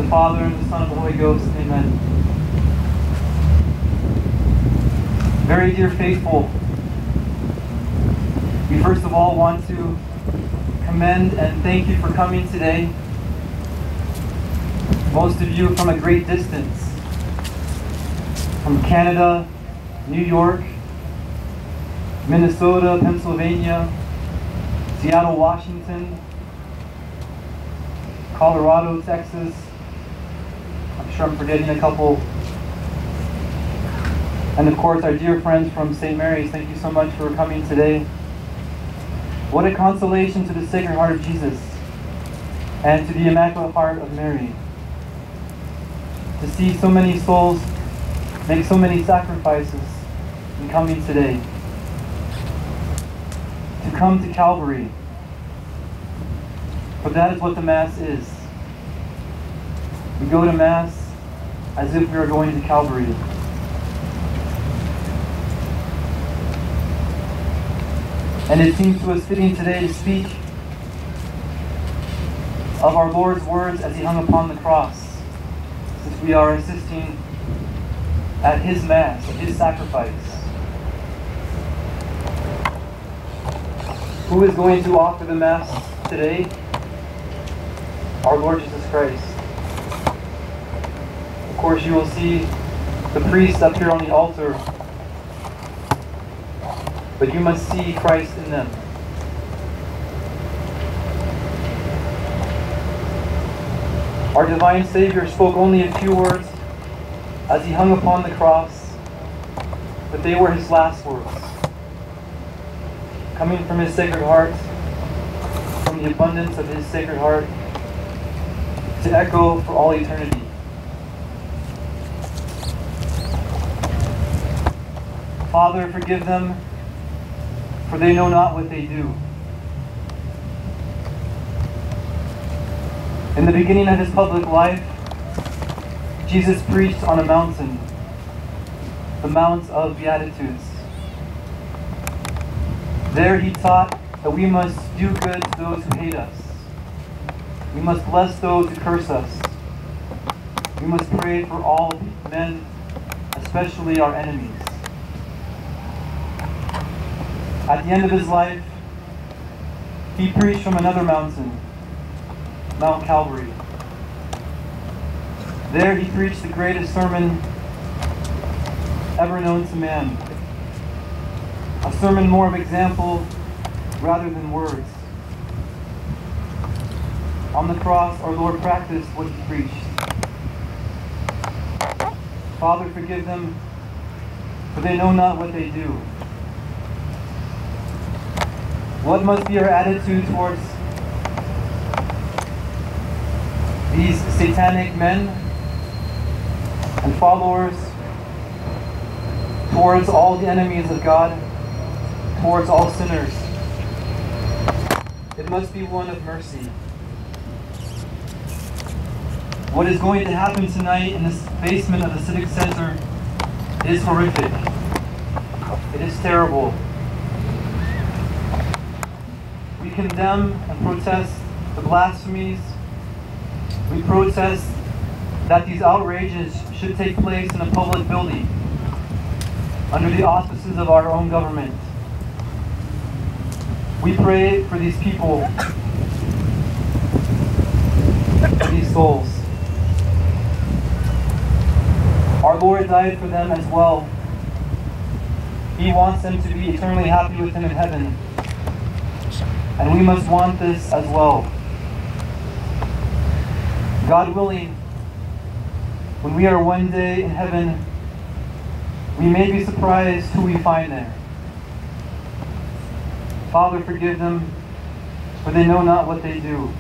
the Father, and the Son, and the Holy Ghost. Amen. Very dear faithful, we first of all want to commend and thank you for coming today. Most of you from a great distance, from Canada, New York, Minnesota, Pennsylvania, Seattle, Washington, Colorado, Texas. I'm sure I'm forgetting a couple. And of course, our dear friends from St. Mary's, thank you so much for coming today. What a consolation to the Sacred Heart of Jesus and to the Immaculate Heart of Mary. To see so many souls make so many sacrifices in coming today. To come to Calvary. For that is what the Mass is. We go to Mass as if we are going to Calvary. And it seems to us fitting today to speak of our Lord's words as He hung upon the cross, since we are assisting at His Mass, at His sacrifice. Who is going to offer the Mass today? Our Lord Jesus Christ. Of course, you will see the priests up here on the altar, but you must see Christ in them. Our divine Savior spoke only a few words as He hung upon the cross, but they were His last words, coming from His Sacred Heart, from the abundance of His Sacred Heart, to echo for all eternity. Father, forgive them, for they know not what they do. In the beginning of His public life, Jesus preached on a mountain, the Mount of Beatitudes. There He taught that we must do good to those who hate us. We must bless those who curse us. We must pray for all men, especially our enemies. At the end of His life, He preached from another mountain, Mount Calvary. There He preached the greatest sermon ever known to man. A sermon more of example rather than words. On the cross, our Lord practiced what He preached. Father, forgive them, for they know not what they do. What must be our attitude towards these satanic men and followers, towards all the enemies of God, towards all sinners? It must be one of mercy. What is going to happen tonight in this basement of the Civic Center is horrific. It is terrible. We condemn and protest the blasphemies. We protest that these outrages should take place in a public building under the auspices of our own government. We pray for these people, for these souls. Our Lord died for them as well. He wants them to be eternally happy with Him in heaven. And we must want this as well. God willing, when we are one day in heaven, we may be surprised who we find there. Father, forgive them, for they know not what they do.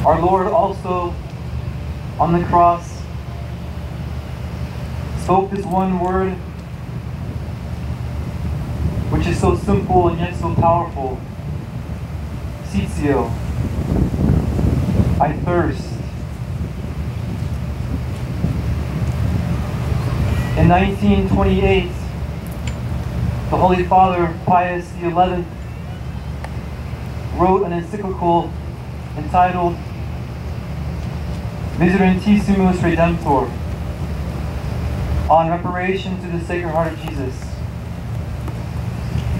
Our Lord also, on the cross, spoke this one word, which is so simple and yet so powerful. Sitio. I thirst. In 1928, The Holy Father, Pius XI, wrote an encyclical entitled Miserentissimus Redemptor on reparation to the Sacred Heart of Jesus.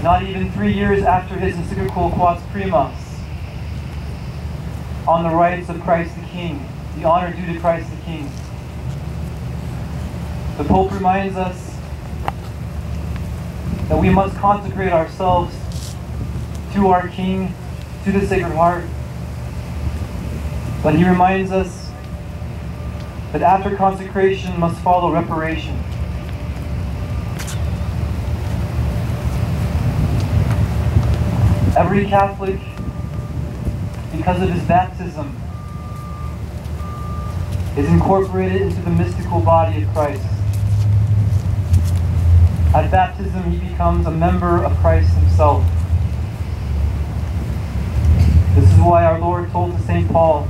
Not even 3 years after his encyclical Quas Primas on the rights of Christ the King, the honor due to Christ the King, the Pope reminds us that we must consecrate ourselves to our King, to the Sacred Heart. But he reminds us that after consecration must follow reparation. Every Catholic, because of his baptism, is incorporated into the mystical body of Christ. At baptism, he becomes a member of Christ himself. This is why our Lord told to St. Paul,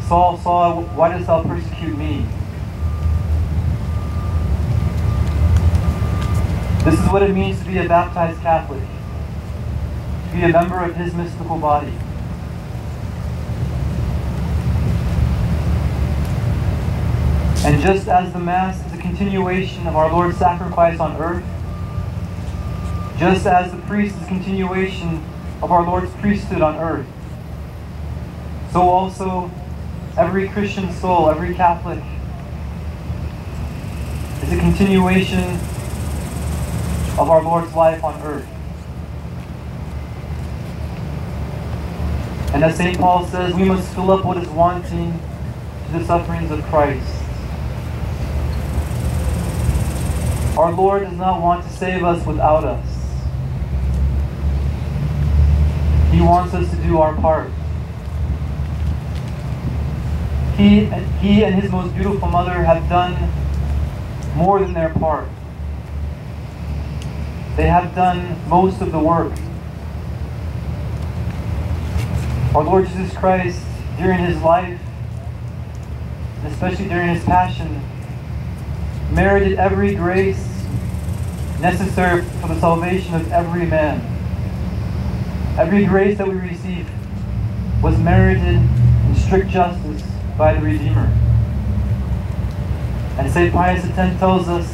Saul, Saul, why dost thou persecute me? This is what it means to be a baptized Catholic, to be a member of his mystical body. And just as the Mass is a continuation of our Lord's sacrifice on earth, just as the priest is a continuation of our Lord's priesthood on earth, so also every Christian soul, every Catholic, is a continuation of our Lord's life on earth. And as St. Paul says, we must fill up what is wanting to the sufferings of Christ. Our Lord does not want to save us without us. He wants us to do our part. He and his most beautiful mother have done more than their part. They have done most of the work. Our Lord Jesus Christ, during his life, and especially during his passion, merited every grace necessary for the salvation of every man. Every grace that we receive was merited in strict justice by the Redeemer. And St. Pius X tells us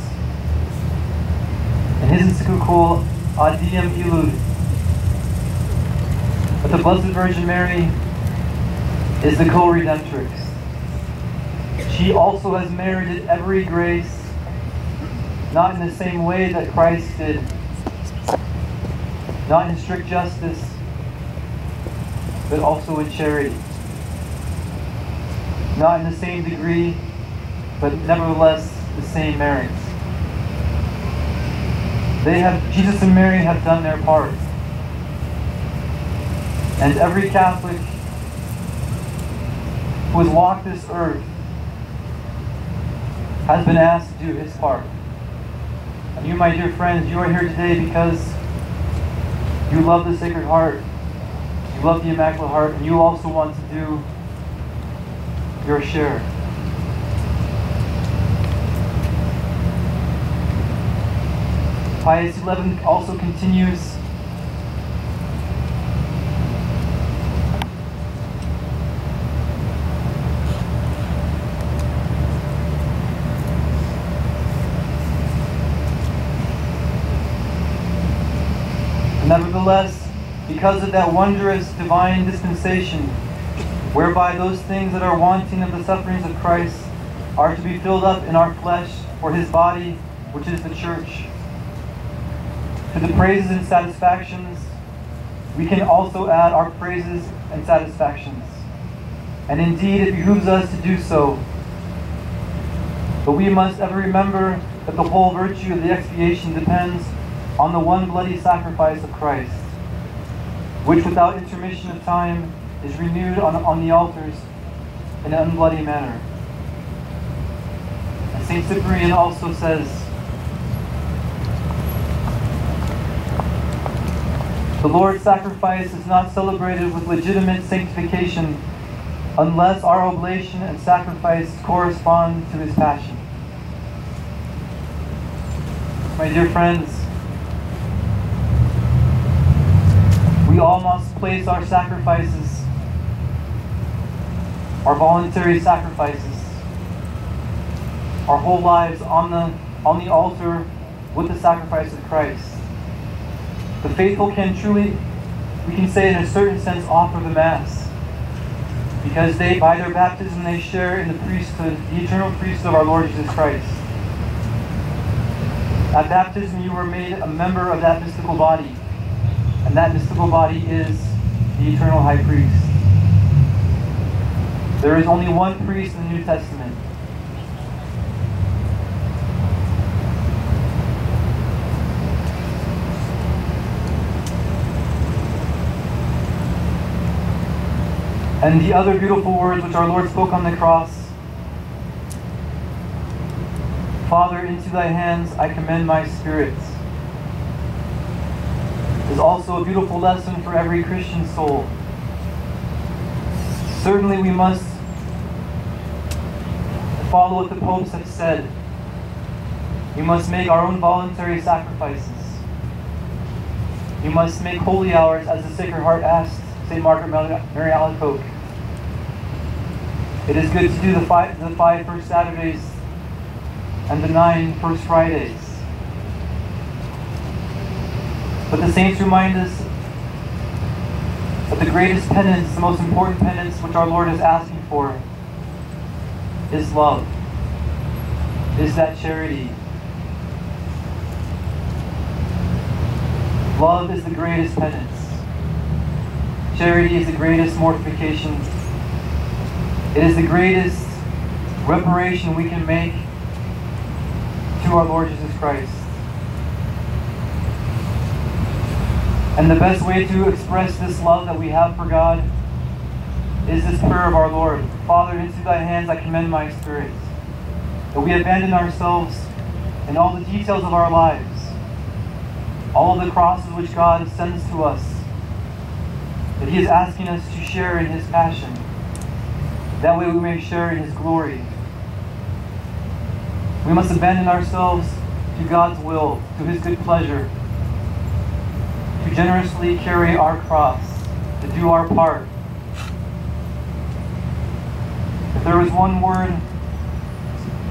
in his encyclical Ad Diem Illud that the Blessed Virgin Mary is the co-redemptrix. She also has merited every grace, not in the same way that Christ did, not in strict justice, but also in charity. Not in the same degree, but nevertheless the same merits. Jesus and Mary have done their part. And every Catholic who has walked this earth has been asked to do his part. And you, my dear friends, you are here today because you love the Sacred Heart, you love the Immaculate Heart, and you also want to do your share. Pius XI also continues nevertheless, because of that wondrous divine dispensation, whereby those things that are wanting of the sufferings of Christ are to be filled up in our flesh for his body, which is the church. To the praises and satisfactions, we can also add our praises and satisfactions. And indeed, it behooves us to do so. But we must ever remember that the whole virtue of the expiation depends on the one bloody sacrifice of Christ, which without intermission of time is renewed on the altars in an unbloody manner. And St. Cyprian also says, the Lord's sacrifice is not celebrated with legitimate sanctification unless our oblation and sacrifice correspond to his passion. My dear friends, We all must place our sacrifices, our voluntary sacrifices, our whole lives on the altar with the sacrifice of Christ. The faithful can truly, we can say in a certain sense, offer the Mass, because they, by their baptism, they share in the priesthood, the eternal priesthood of our Lord Jesus Christ. At baptism, you were made a member of that mystical body, and that mystical body is the eternal high priest. There is only one priest in the New Testament. And the other beautiful words which our Lord spoke on the cross, Father, into thy hands I commend my spirit, is also a beautiful lesson for every Christian soul. Certainly we must follow what the popes have said. We must make our own voluntary sacrifices. We must make holy hours as the Sacred Heart asked St. Margaret Mary Alacoque. It is good to do the five first Saturdays and the 9 first Fridays. But the saints remind us that the greatest penance, the most important penance which our Lord is asking for, is love, is that charity. Love is the greatest penance. Charity is the greatest mortification. It is the greatest reparation we can make to our Lord Jesus Christ. And the best way to express this love that we have for God is this prayer of our Lord. Father, into thy hands I commend my spirit. That we abandon ourselves in all the details of our lives, all of the crosses which God sends to us, that he is asking us to share in his passion. That way we may share in his glory. We must abandon ourselves to God's will, to his good pleasure, to generously carry our cross, to do our part. If there is one word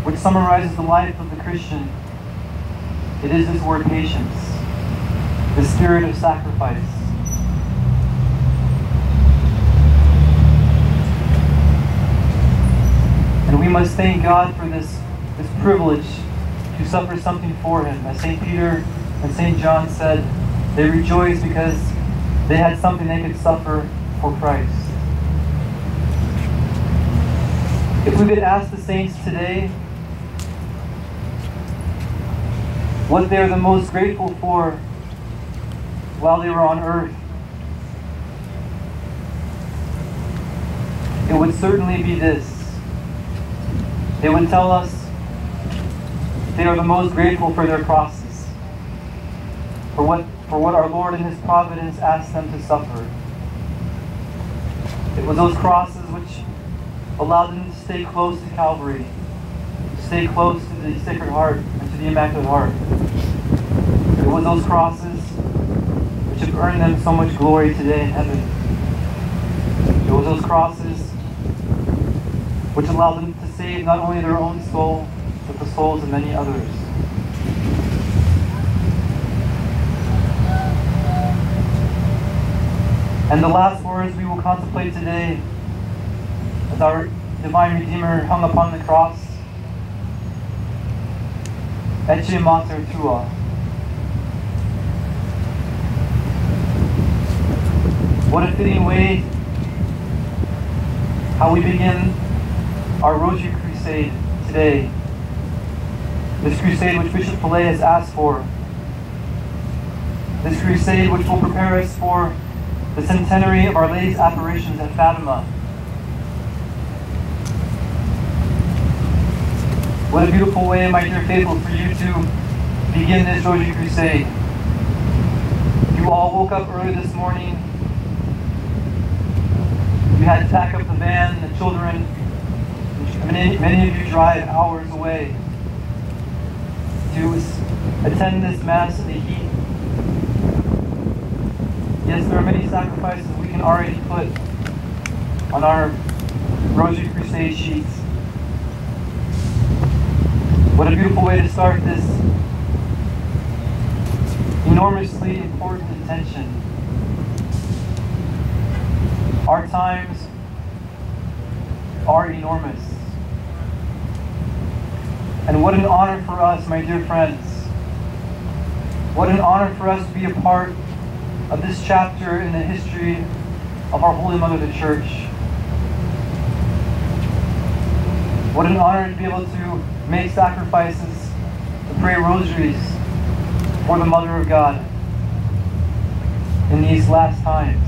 which summarizes the life of the Christian, it is this word patience, the spirit of sacrifice. And we must thank God for this privilege to suffer something for him. As St. Peter and St. John said, they rejoiced because they had something they could suffer for Christ. If we could ask the saints today what they are the most grateful for while they were on earth, it would certainly be this. They would tell us they are the most grateful for their crosses, for what our Lord in his providence asked them to suffer. It was those crosses which allowed them to stay close to Calvary, to stay close to the Sacred Heart and to the Immaculate Heart. It was those crosses which have earned them so much glory today in heaven. It was those crosses which allowed them to save not only their own soul, but the souls of many others. And the last words we will contemplate today, as our Divine Redeemer hung upon the cross, Ecce mater tua. What a fitting way how we begin our Rosary Crusade today. This crusade which Bishop Fillet has asked for. This crusade which will prepare us for the centenary of Our Lady's apparitions at Fatima. What a beautiful way, my dear faithful, for you to begin this Rosary Crusade. You all woke up early this morning. You had to pack up the van, the children. Many of you drive hours away to attend this Mass in the heat. Yes, there are many sacrifices we can already put on our Rosary Crusade sheets. What a beautiful way to start this enormously important intention. Our times are enormous. And what an honor for us, my dear friends. What an honor for us to be a part of this chapter in the history of our Holy Mother, the Church. What an honor to be able to make sacrifices, to pray rosaries for the Mother of God in these last times.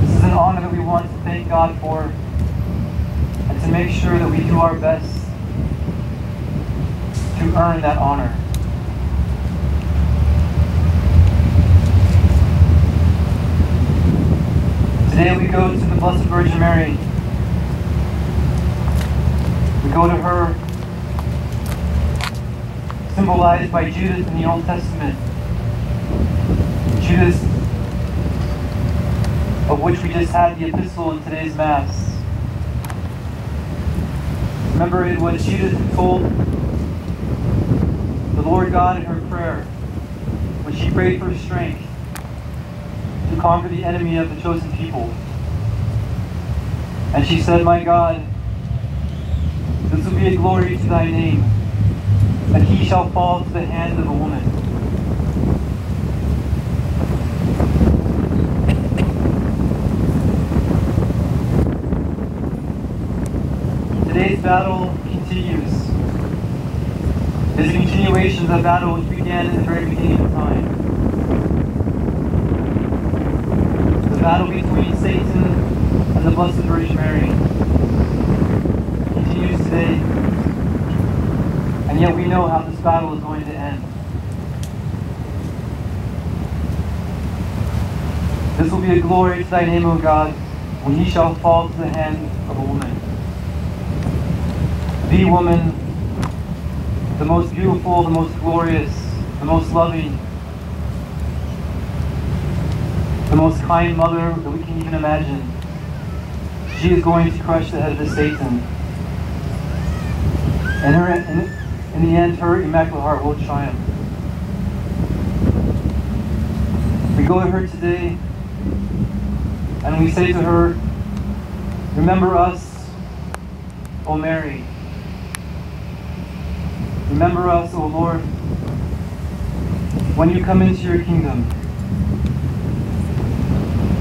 This is an honor that we want to thank God for, and to make sure that we do our best to earn that honor. Today we go to the Blessed Virgin Mary. We go to her, symbolized by Judas in the Old Testament. Judas, of which we just had the epistle in today's Mass. Remember, it was Judas who told the Lord God in her prayer, when she prayed for strength to conquer the enemy of the chosen people. And she said, "My God, this will be a glory to thy name, that he shall fall to the hand of a woman." Today's battle continues. It is a continuation of the battle which began in the very beginning of time. The battle between Satan and the Blessed Virgin Mary continues today. And yet we know how this battle is going to end. This will be a glory to thy name, O God, when he shall fall to the hand of a woman. The woman, the most beautiful, the most glorious, the most loving, the most kind mother that we can even imagine. She is going to crush the head of the Satan. And in the end, her Immaculate Heart will triumph. We go to her today, and we say to her, "Remember us, O Mary. Remember us, O Lord, when you come into your kingdom.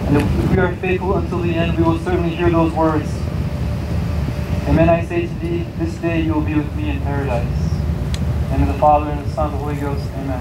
And if we are faithful until the end, we will certainly hear those words. Amen, I say to thee, this day you will be with me in paradise." In the name of the Father, and the Son, and the Holy Ghost. Amen.